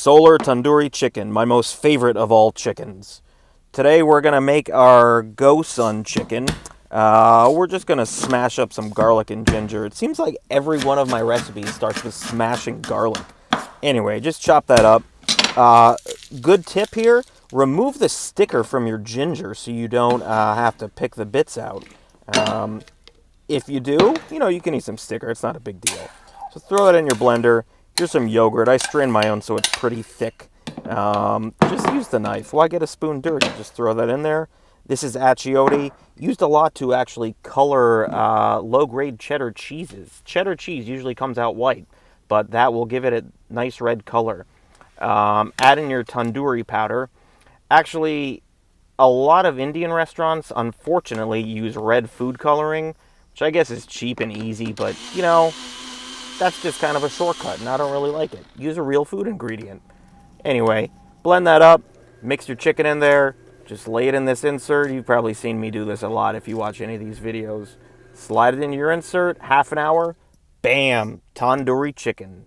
Solar tandoori chicken, my most favorite of all chickens. Today we're going to make our GoSun chicken. We're just going to smash up some garlic and ginger. It seems like every one of my recipes starts with smashing garlic. Anyway, just chop that up. Good tip here, remove the sticker from your ginger so you don't have to pick the bits out. If you do, you can eat some sticker. It's not a big deal. So throw it in your blender. Here's some yogurt. I strained my own so it's pretty thick. Just use the knife. Why get a spoon dirty? Just throw that in there. This is achiote. Used a lot to actually color low-grade cheddar cheeses. Cheddar cheese usually comes out white, but that will give it a nice red color. Add in your tandoori powder. Actually, a lot of Indian restaurants, unfortunately, use red food coloring, which I guess is cheap and easy, but, that's just kind of a shortcut, and I don't really like it. Use a real food ingredient. Anyway, blend that up, mix your chicken in there, just lay it in this insert. You've probably seen me do this a lot if you watch any of these videos. Slide it in your insert, half an hour, bam, tandoori chicken.